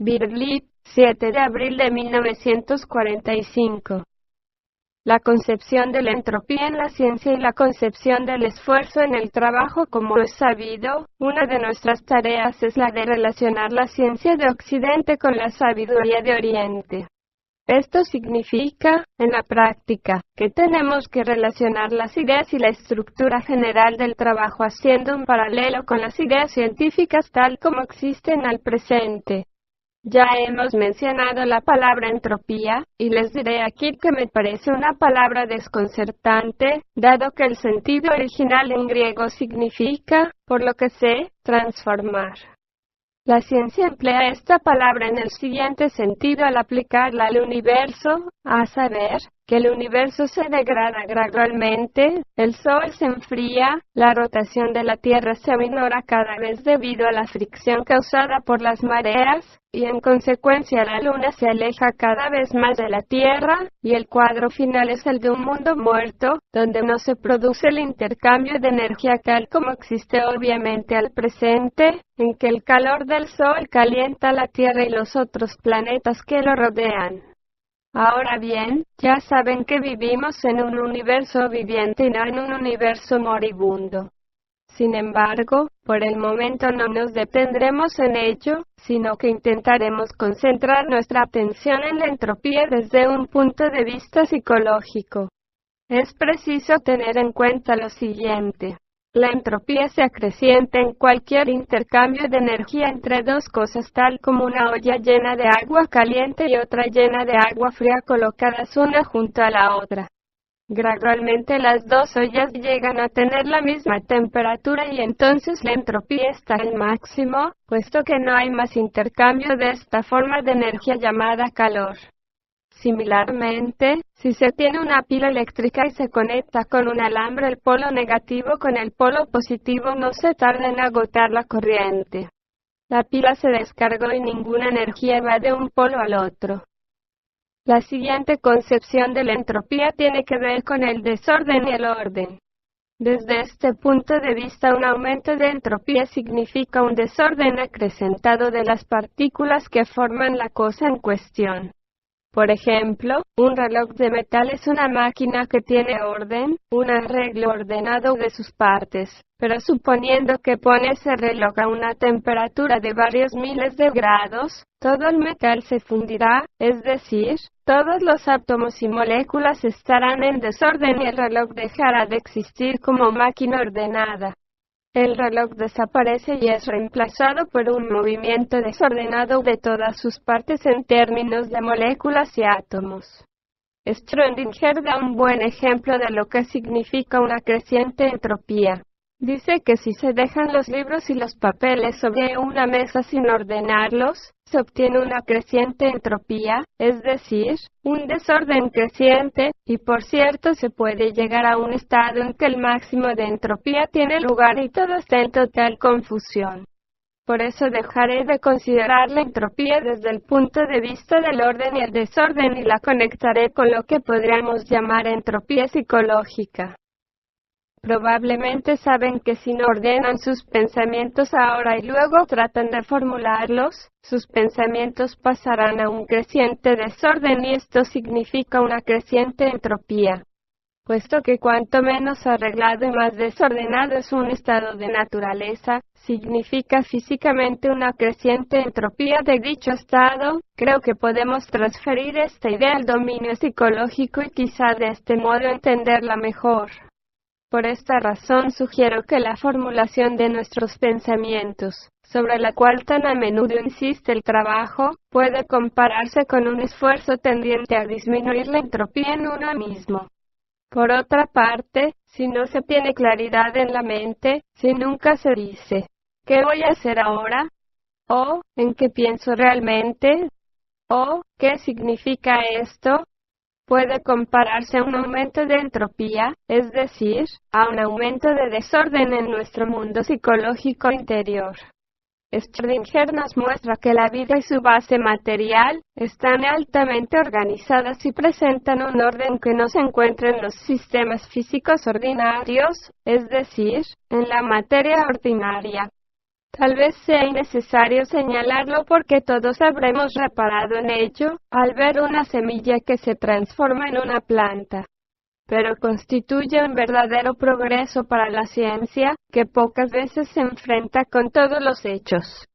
Berlín, 7 de abril de 1945. La concepción de la entropía en la ciencia y la concepción del esfuerzo en el trabajo. Como es sabido, una de nuestras tareas es la de relacionar la ciencia de Occidente con la sabiduría de Oriente. Esto significa, en la práctica, que tenemos que relacionar las ideas y la estructura general del trabajo haciendo un paralelo con las ideas científicas tal como existen al presente. Ya hemos mencionado la palabra entropía, y les diré aquí que me parece una palabra desconcertante, dado que el sentido original en griego significa, por lo que sé, transformar. La ciencia emplea esta palabra en el siguiente sentido al aplicarla al universo, a saber, que el universo se degrada gradualmente, el Sol se enfría, la rotación de la Tierra se aminora cada vez debido a la fricción causada por las mareas, y en consecuencia la Luna se aleja cada vez más de la Tierra, y el cuadro final es el de un mundo muerto, donde no se produce el intercambio de energía tal como existe obviamente al presente, en que el calor del Sol calienta la Tierra y los otros planetas que lo rodean. Ahora bien, ya saben que vivimos en un universo viviente y no en un universo moribundo. Sin embargo, por el momento no nos detendremos en ello, sino que intentaremos concentrar nuestra atención en la entropía desde un punto de vista psicológico. Es preciso tener en cuenta lo siguiente. La entropía se acrecienta en cualquier intercambio de energía entre dos cosas, tal como una olla llena de agua caliente y otra llena de agua fría colocadas una junto a la otra. Gradualmente las dos ollas llegan a tener la misma temperatura y entonces la entropía está al máximo, puesto que no hay más intercambio de esta forma de energía llamada calor. Similarmente, si se tiene una pila eléctrica y se conecta con un alambre el polo negativo con el polo positivo, no se tarda en agotar la corriente. La pila se descargó y ninguna energía va de un polo al otro. La siguiente concepción de la entropía tiene que ver con el desorden y el orden. Desde este punto de vista, un aumento de entropía significa un desorden acrecentado de las partículas que forman la cosa en cuestión. Por ejemplo, un reloj de metal es una máquina que tiene orden, un arreglo ordenado de sus partes, pero suponiendo que pone ese reloj a una temperatura de varios miles de grados, todo el metal se fundirá, es decir, todos los átomos y moléculas estarán en desorden y el reloj dejará de existir como máquina ordenada. El reloj desaparece y es reemplazado por un movimiento desordenado de todas sus partes en términos de moléculas y átomos. Schrödinger da un buen ejemplo de lo que significa una creciente entropía. Dice que si se dejan los libros y los papeles sobre una mesa sin ordenarlos, se obtiene una creciente entropía, es decir, un desorden creciente, y por cierto se puede llegar a un estado en que el máximo de entropía tiene lugar y todo está en total confusión. Por eso dejaré de considerar la entropía desde el punto de vista del orden y el desorden y la conectaré con lo que podríamos llamar entropía psicológica. Probablemente saben que si no ordenan sus pensamientos ahora y luego tratan de formularlos, sus pensamientos pasarán a un creciente desorden y esto significa una creciente entropía. Puesto que cuanto menos arreglado y más desordenado es un estado de naturaleza, significa físicamente una creciente entropía de dicho estado, creo que podemos transferir esta idea al dominio psicológico y quizá de este modo entenderla mejor. Por esta razón sugiero que la formulación de nuestros pensamientos, sobre la cual tan a menudo insiste el trabajo, puede compararse con un esfuerzo tendiente a disminuir la entropía en uno mismo. Por otra parte, si no se tiene claridad en la mente, si nunca se dice, ¿qué voy a hacer ahora? ¿O, en qué pienso realmente? ¿O, qué significa esto? Puede compararse a un aumento de entropía, es decir, a un aumento de desorden en nuestro mundo psicológico interior. Schrödinger nos muestra que la vida y su base material están altamente organizadas y presentan un orden que no se encuentra en los sistemas físicos ordinarios, es decir, en la materia ordinaria. Tal vez sea innecesario señalarlo porque todos habremos reparado en ello, al ver una semilla que se transforma en una planta. Pero constituye un verdadero progreso para la ciencia, que pocas veces se enfrenta con todos los hechos.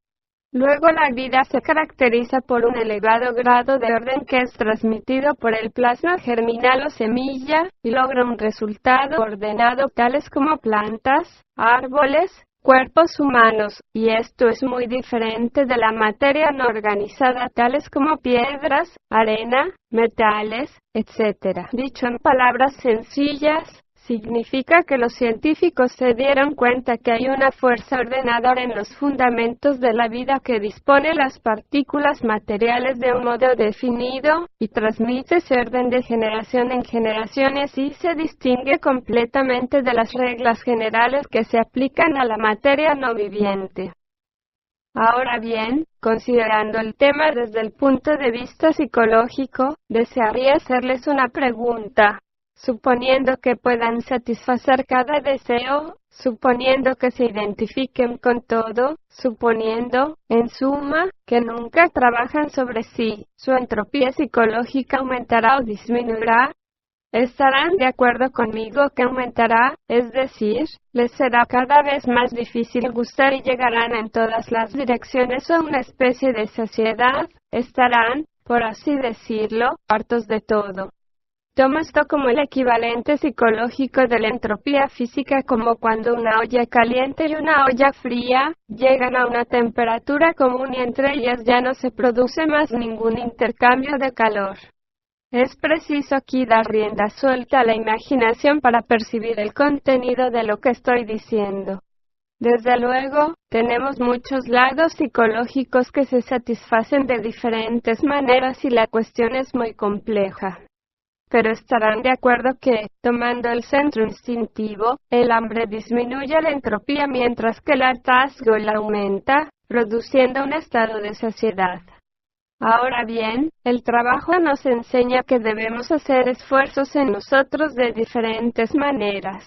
Luego la vida se caracteriza por un elevado grado de orden que es transmitido por el plasma germinal o semilla, y logra un resultado ordenado tales como plantas, árboles, cuerpos humanos, y esto es muy diferente de la materia no organizada tales como piedras, arena, metales, etc. Dicho en palabras sencillas, significa que los científicos se dieron cuenta que hay una fuerza ordenadora en los fundamentos de la vida que dispone las partículas materiales de un modo definido, y transmite ese orden de generación en generaciones y se distingue completamente de las reglas generales que se aplican a la materia no viviente. Ahora bien, considerando el tema desde el punto de vista psicológico, desearía hacerles una pregunta. Suponiendo que puedan satisfacer cada deseo, suponiendo que se identifiquen con todo, suponiendo, en suma, que nunca trabajan sobre sí, ¿su entropía psicológica aumentará o disminuirá? ¿Estarán de acuerdo conmigo que aumentará? Es decir, les será cada vez más difícil gustar y llegarán en todas las direcciones a una especie de saciedad, estarán, por así decirlo, hartos de todo. Tomo esto como el equivalente psicológico de la entropía física, como cuando una olla caliente y una olla fría llegan a una temperatura común y entre ellas ya no se produce más ningún intercambio de calor. Es preciso aquí dar rienda suelta a la imaginación para percibir el contenido de lo que estoy diciendo. Desde luego, tenemos muchos lados psicológicos que se satisfacen de diferentes maneras y la cuestión es muy compleja. Pero estarán de acuerdo que, tomando el centro instintivo, el hambre disminuye la entropía mientras que el hartazgo la aumenta, produciendo un estado de saciedad. Ahora bien, el trabajo nos enseña que debemos hacer esfuerzos en nosotros de diferentes maneras.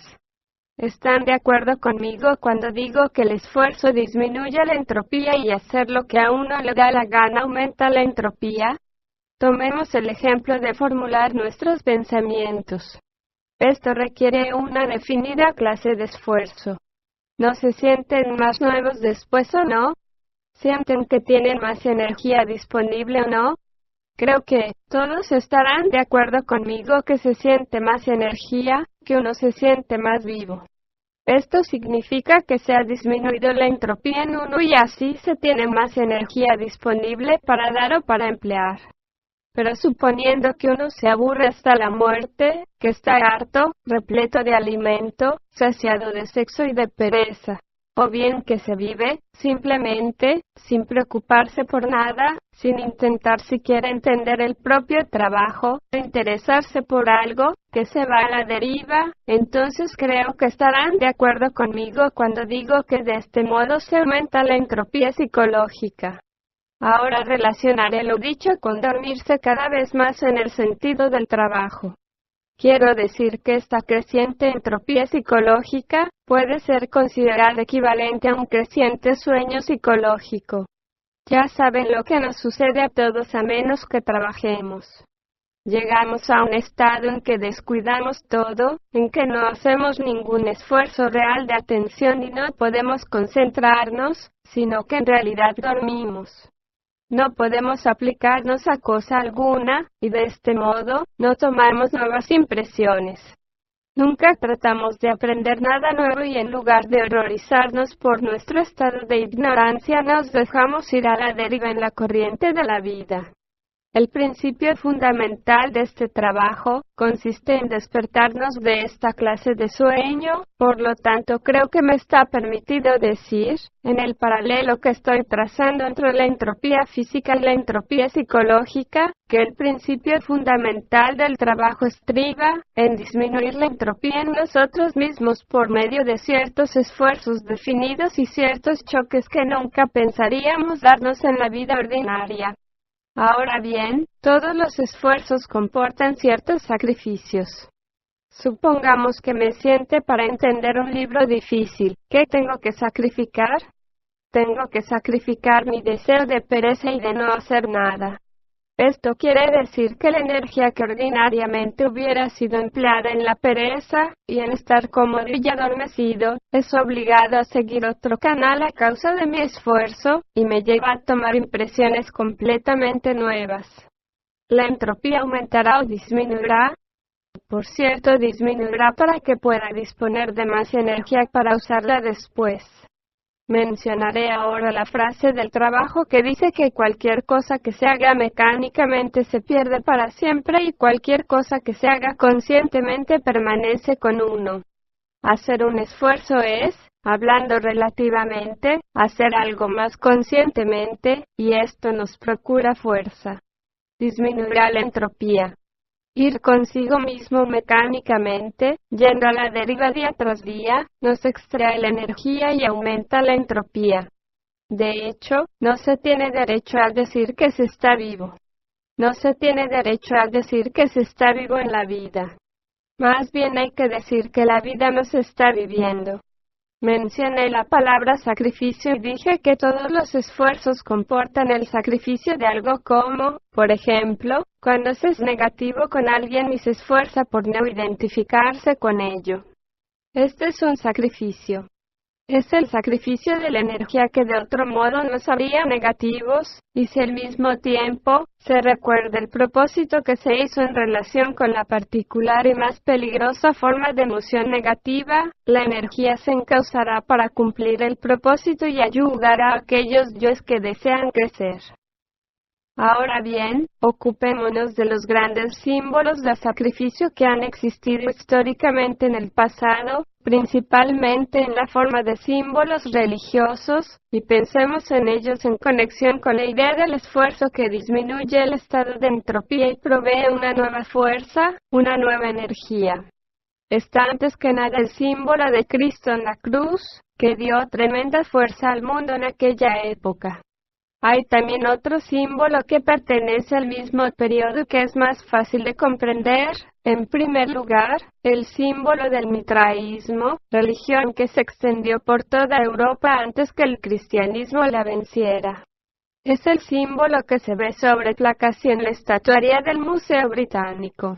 ¿Están de acuerdo conmigo cuando digo que el esfuerzo disminuye la entropía y hacer lo que a uno le da la gana aumenta la entropía? Tomemos el ejemplo de formular nuestros pensamientos. Esto requiere una definida clase de esfuerzo. ¿No se sienten más nuevos después o no? ¿Sienten que tienen más energía disponible o no? Creo que todos estarán de acuerdo conmigo que se siente más energía, que uno se siente más vivo. Esto significa que se ha disminuido la entropía en uno y así se tiene más energía disponible para dar o para emplear. Pero suponiendo que uno se aburre hasta la muerte, que está harto, repleto de alimento, saciado de sexo y de pereza, o bien que se vive, simplemente, sin preocuparse por nada, sin intentar siquiera entender el propio trabajo, interesarse por algo, que se va a la deriva, entonces creo que estarán de acuerdo conmigo cuando digo que de este modo se aumenta la entropía psicológica. Ahora relacionaré lo dicho con dormirse cada vez más en el sentido del trabajo. Quiero decir que esta creciente entropía psicológica puede ser considerada equivalente a un creciente sueño psicológico. Ya saben lo que nos sucede a todos a menos que trabajemos. Llegamos a un estado en que descuidamos todo, en que no hacemos ningún esfuerzo real de atención y no podemos concentrarnos, sino que en realidad dormimos. No podemos aplicarnos a cosa alguna, y de este modo, no tomamos nuevas impresiones. Nunca tratamos de aprender nada nuevo y en lugar de horrorizarnos por nuestro estado de ignorancia nos dejamos ir a la deriva en la corriente de la vida. El principio fundamental de este trabajo consiste en despertarnos de esta clase de sueño, por lo tanto creo que me está permitido decir, en el paralelo que estoy trazando entre la entropía física y la entropía psicológica, que el principio fundamental del trabajo estriba en disminuir la entropía en nosotros mismos por medio de ciertos esfuerzos definidos y ciertos choques que nunca pensaríamos darnos en la vida ordinaria. Ahora bien, todos los esfuerzos comportan ciertos sacrificios. Supongamos que me siente para entender un libro difícil. ¿Qué tengo que sacrificar? tengo que sacrificar mi deseo de pereza y de no hacer nada. Esto quiere decir que la energía que ordinariamente hubiera sido empleada en la pereza, y en estar cómodo y adormecido, es obligado a seguir otro canal a causa de mi esfuerzo, y me lleva a tomar impresiones completamente nuevas. La entropía aumentará o disminuirá. Por cierto, disminuirá para que pueda disponer de más energía para usarla después. Mencionaré ahora la frase del trabajo que dice que cualquier cosa que se haga mecánicamente se pierde para siempre y cualquier cosa que se haga conscientemente permanece con uno. Hacer un esfuerzo es, hablando relativamente, hacer algo más conscientemente, y esto nos procura fuerza. Disminuirá la entropía. Ir consigo mismo mecánicamente, yendo a la deriva día tras día, nos extrae la energía y aumenta la entropía. De hecho, no se tiene derecho a decir que se está vivo. No se tiene derecho a decir que se está vivo en la vida. Más bien hay que decir que la vida no se está viviendo. Mencioné la palabra sacrificio y dije que todos los esfuerzos comportan el sacrificio de algo como, por ejemplo, cuando se es negativo con alguien y se esfuerza por no identificarse con ello. Este es un sacrificio. Es el sacrificio de la energía que de otro modo nos haría negativos, y si al mismo tiempo se recuerda el propósito que se hizo en relación con la particular y más peligrosa forma de emoción negativa, la energía se encauzará para cumplir el propósito y ayudará a aquellos yoes que desean crecer. Ahora bien, ocupémonos de los grandes símbolos de sacrificio que han existido históricamente en el pasado, principalmente en la forma de símbolos religiosos, y pensemos en ellos en conexión con la idea del esfuerzo que disminuye el estado de entropía y provee una nueva fuerza, una nueva energía. Está antes que nada el símbolo de Cristo en la cruz, que dio tremenda fuerza al mundo en aquella época. Hay también otro símbolo que pertenece al mismo periodo que es más fácil de comprender. En primer lugar, el símbolo del mitraísmo, religión que se extendió por toda Europa antes que el cristianismo la venciera. Es el símbolo que se ve sobre placas y en la estatuaria del Museo Británico.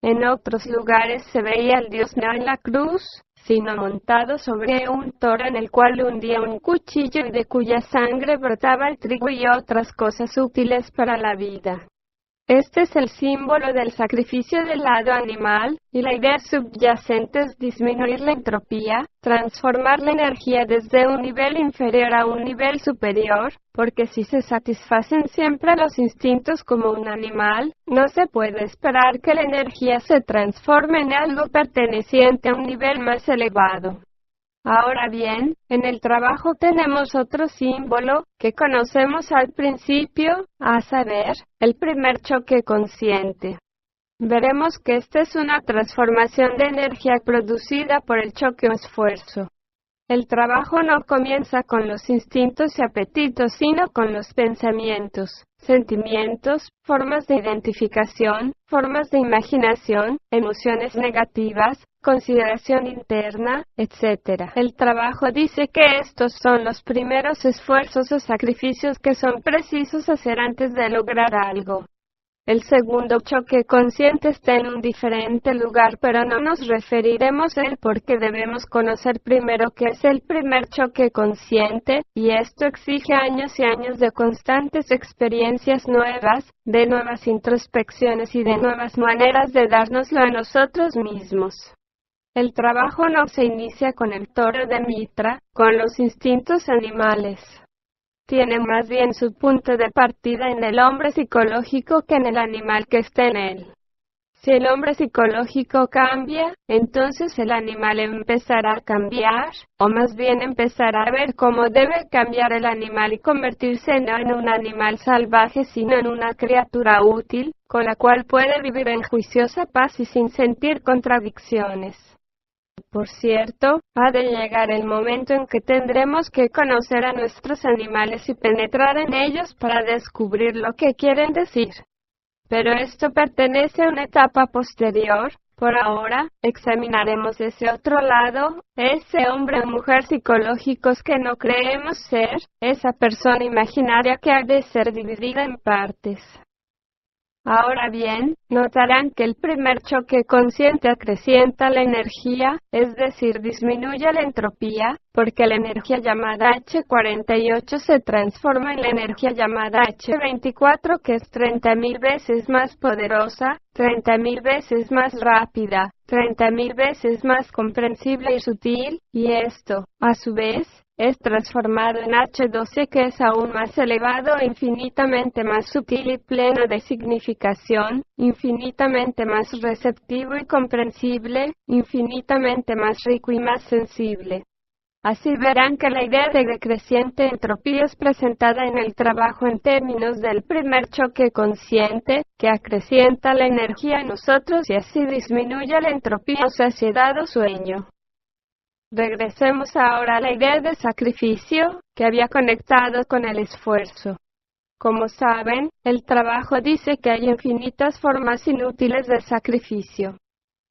En otros lugares se veía al dios no en la cruz, sino montado sobre un toro en el cual hundía un cuchillo y de cuya sangre brotaba el trigo y otras cosas útiles para la vida. Este es el símbolo del sacrificio del lado animal, y la idea subyacente es disminuir la entropía, transformar la energía desde un nivel inferior a un nivel superior, porque si se satisfacen siempre los instintos como un animal, no se puede esperar que la energía se transforme en algo perteneciente a un nivel más elevado. Ahora bien, en el trabajo tenemos otro símbolo, que conocemos al principio, a saber, el primer choque consciente. Veremos que esta es una transformación de energía producida por el choque o esfuerzo. El trabajo no comienza con los instintos y apetitos, sino con los pensamientos, sentimientos, formas de identificación, formas de imaginación, emociones negativas, consideración interna, etc. El trabajo dice que estos son los primeros esfuerzos o sacrificios que son precisos hacer antes de lograr algo. El segundo choque consciente está en un diferente lugar, pero no nos referiremos a él porque debemos conocer primero qué es el primer choque consciente, y esto exige años y años de constantes experiencias nuevas, de nuevas introspecciones y de nuevas maneras de dárnoslo a nosotros mismos. El trabajo no se inicia con el toro de Mitra, con los instintos animales. Tiene más bien su punto de partida en el hombre psicológico que en el animal que está en él. Si el hombre psicológico cambia, entonces el animal empezará a cambiar, o más bien empezará a ver cómo debe cambiar el animal y convertirse no en un animal salvaje sino en una criatura útil, con la cual puede vivir en juiciosa paz y sin sentir contradicciones. Por cierto, ha de llegar el momento en que tendremos que conocer a nuestros animales y penetrar en ellos para descubrir lo que quieren decir. Pero esto pertenece a una etapa posterior, Por ahora, examinaremos ese otro lado, ese hombre o mujer psicológicos que no creemos ser, esa persona imaginaria que ha de ser dividida en partes. Ahora bien, notarán que el primer choque consciente acrecienta la energía, es decir, disminuye la entropía, porque la energía llamada H48 se transforma en la energía llamada H24, que es 30.000 veces más poderosa, 30.000 veces más rápida, 30.000 veces más comprensible y sutil, y esto, a su vez, es transformado en H12, que es aún más elevado e infinitamente más sutil y pleno de significación, infinitamente más receptivo y comprensible, infinitamente más rico y más sensible. Así verán que la idea de decreciente entropía es presentada en el trabajo en términos del primer choque consciente, que acrecienta la energía en nosotros y así disminuye la entropía o saciedad o sueño. Regresemos ahora a la idea de sacrificio, que había conectado con el esfuerzo. Como saben, el trabajo dice que hay infinitas formas inútiles de sacrificio.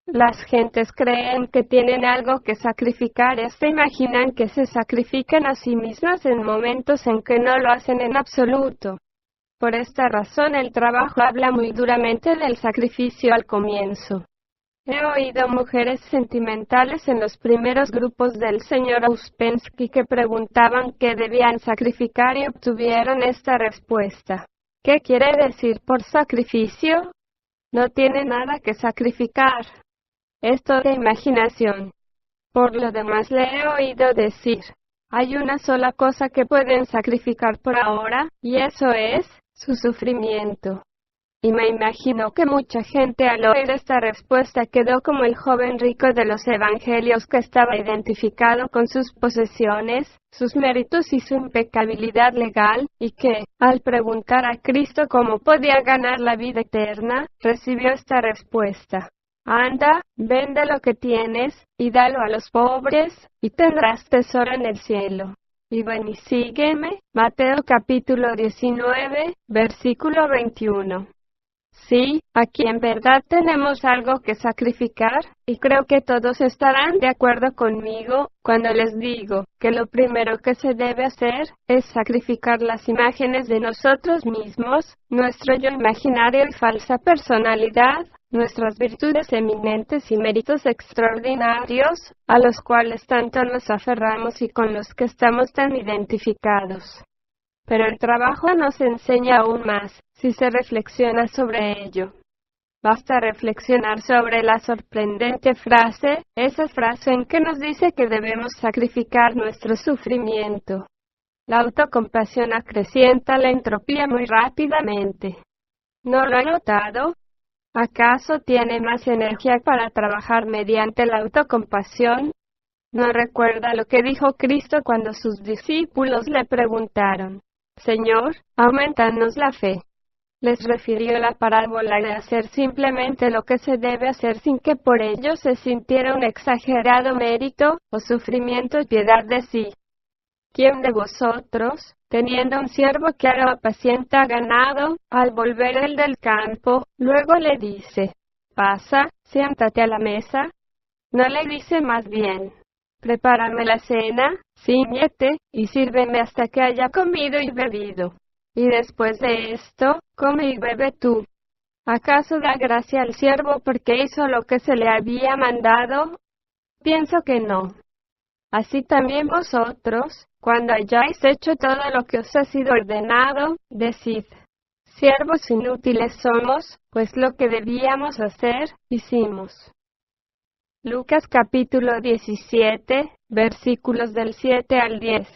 Las gentes creen que tienen algo que sacrificar y se imaginan que se sacrifican a sí mismas en momentos en que no lo hacen en absoluto. Por esta razón el trabajo habla muy duramente del sacrificio al comienzo. He oído mujeres sentimentales en los primeros grupos del Sr. Ouspensky que preguntaban qué debían sacrificar y obtuvieron esta respuesta. ¿Qué quiere decir por sacrificio? No tiene nada que sacrificar. Esto de imaginación. Por lo demás le he oído decir, hay una sola cosa que pueden sacrificar por ahora, y eso es, su sufrimiento. Y me imagino que mucha gente al oír esta respuesta quedó como el joven rico de los evangelios que estaba identificado con sus posesiones, sus méritos y su impecabilidad legal, y que, al preguntar a Cristo cómo podía ganar la vida eterna, recibió esta respuesta. Anda, vende lo que tienes, y dalo a los pobres, y tendrás tesoro en el cielo. Y ven y sígueme. Mateo capítulo 19, versículo 21. Sí, aquí en verdad tenemos algo que sacrificar, y creo que todos estarán de acuerdo conmigo cuando les digo que lo primero que se debe hacer es sacrificar las imágenes de nosotros mismos, nuestro yo imaginario y falsa personalidad, nuestras virtudes eminentes y méritos extraordinarios, a los cuales tanto nos aferramos y con los que estamos tan identificados. Pero el trabajo nos enseña aún más, si se reflexiona sobre ello. Basta reflexionar sobre la sorprendente frase, esa frase en que nos dice que debemos sacrificar nuestro sufrimiento. La autocompasión acrecienta la entropía muy rápidamente. ¿No lo ha notado? ¿Acaso tiene más energía para trabajar mediante la autocompasión? ¿No recuerda lo que dijo Cristo cuando sus discípulos le preguntaron? Señor, aumentanos la fe. Les refirió la parábola de hacer simplemente lo que se debe hacer sin que por ello se sintiera un exagerado mérito o sufrimiento y piedad de sí. ¿Quién de vosotros, teniendo un siervo que apacienta ganado, al volver él del campo, luego le dice, pasa, siéntate a la mesa? ¿No le dice más bien, prepárame la cena, cíñete, y sírveme hasta que haya comido y bebido? Y después de esto, come y bebe tú. ¿Acaso da gracia al siervo porque hizo lo que se le había mandado? Pienso que no. Así también vosotros, cuando hayáis hecho todo lo que os ha sido ordenado, decid, siervos inútiles somos, pues lo que debíamos hacer, hicimos. Lucas capítulo 17, versículos del 7 al 10.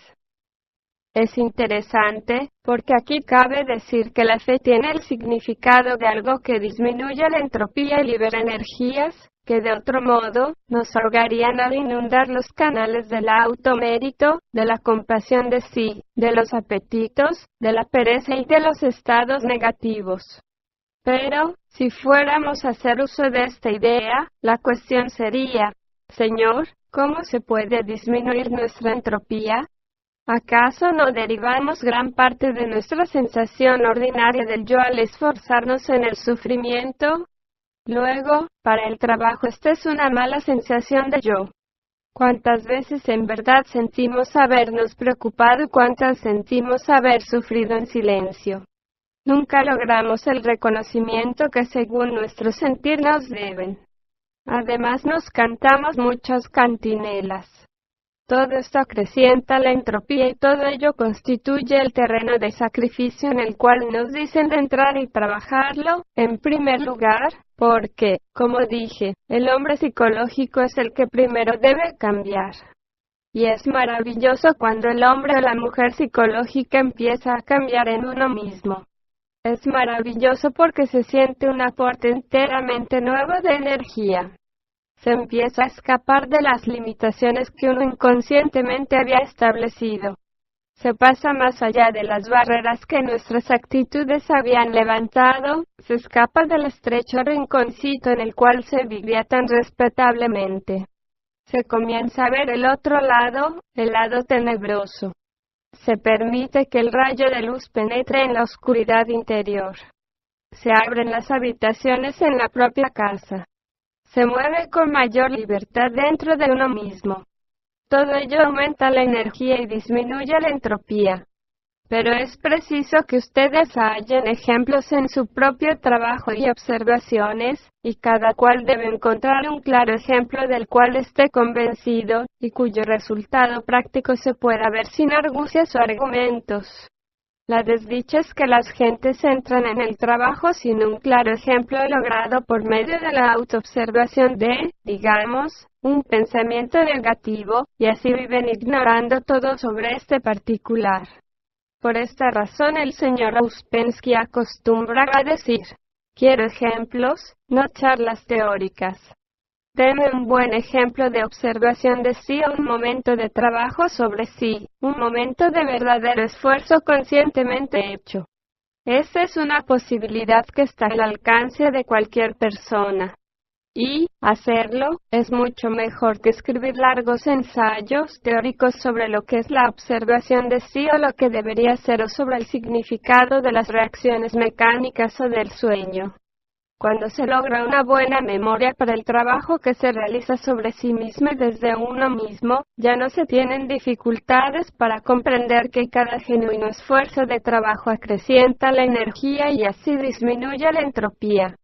Es interesante, porque aquí cabe decir que la fe tiene el significado de algo que disminuye la entropía y libera energías, que de otro modo, nos ahogarían al inundar los canales del automérito, de la compasión de sí, de los apetitos, de la pereza y de los estados negativos. Pero, si fuéramos a hacer uso de esta idea, la cuestión sería, Señor, ¿cómo se puede disminuir nuestra entropía? ¿Acaso no derivamos gran parte de nuestra sensación ordinaria del yo al esforzarnos en el sufrimiento? Luego, para el trabajo esta es una mala sensación de yo. ¿Cuántas veces en verdad sentimos habernos preocupado y cuántas sentimos haber sufrido en silencio? Nunca logramos el reconocimiento que según nuestro sentir nos deben. Además nos cantamos muchas cantinelas. Todo esto acrecienta la entropía y todo ello constituye el terreno de sacrificio en el cual nos dicen de entrar y trabajarlo, en primer lugar, porque, como dije, el hombre psicológico es el que primero debe cambiar. Y es maravilloso cuando el hombre o la mujer psicológica empieza a cambiar en uno mismo. Es maravilloso porque se siente un aporte enteramente nuevo de energía. Se empieza a escapar de las limitaciones que uno inconscientemente había establecido. Se pasa más allá de las barreras que nuestras actitudes habían levantado, se escapa del estrecho rinconcito en el cual se vivía tan respetablemente. Se comienza a ver el otro lado, el lado tenebroso. Se permite que el rayo de luz penetre en la oscuridad interior. Se abren las habitaciones en la propia casa. Se mueve con mayor libertad dentro de uno mismo. Todo ello aumenta la energía y disminuye la entropía. Pero es preciso que ustedes hallen ejemplos en su propio trabajo y observaciones, y cada cual debe encontrar un claro ejemplo del cual esté convencido, y cuyo resultado práctico se pueda ver sin argucias o argumentos. La desdicha es que las gentes entran en el trabajo sin un claro ejemplo logrado por medio de la autoobservación de, digamos, un pensamiento negativo, y así viven ignorando todo sobre este particular. Por esta razón el señor Ouspensky acostumbra a decir, quiero ejemplos, no charlas teóricas. Deme un buen ejemplo de observación de sí o un momento de trabajo sobre sí, un momento de verdadero esfuerzo conscientemente hecho. Esa es una posibilidad que está al alcance de cualquier persona. Y, hacerlo, es mucho mejor que escribir largos ensayos teóricos sobre lo que es la observación de sí o lo que debería ser o sobre el significado de las reacciones mecánicas o del sueño. Cuando se logra una buena memoria para el trabajo que se realiza sobre sí mismo y desde uno mismo, ya no se tienen dificultades para comprender que cada genuino esfuerzo de trabajo acrecienta la energía y así disminuye la entropía.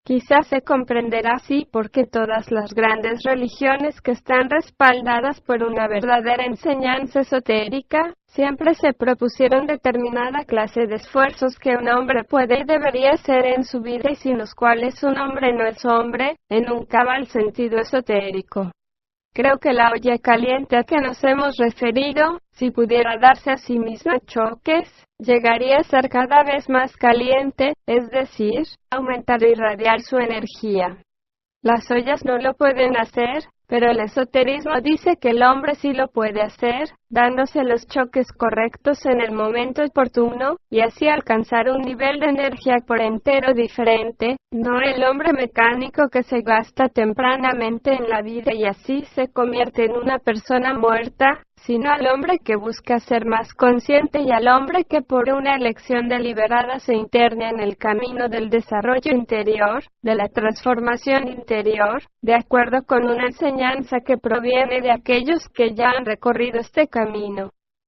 Quizás se comprenderá así porque todas las grandes religiones que están respaldadas por una verdadera enseñanza esotérica, siempre se propusieron determinada clase de esfuerzos que un hombre puede y debería hacer en su vida y sin los cuales un hombre no es hombre, en un cabal sentido esotérico. Creo que la olla caliente a que nos hemos referido, si pudiera darse a sí misma choques, llegaría a ser cada vez más caliente, es decir, aumentar y irradiar su energía. Las ollas no lo pueden hacer, pero el esoterismo dice que el hombre sí lo puede hacer, dándose los choques correctos en el momento oportuno, y así alcanzar un nivel de energía por entero diferente, no el hombre mecánico que se gasta tempranamente en la vida y así se convierte en una persona muerta, sino al hombre que busca ser más consciente y al hombre que por una elección deliberada se interna en el camino del desarrollo interior, de la transformación interior, de acuerdo con una enseñanza que proviene de aquellos que ya han recorrido este camino.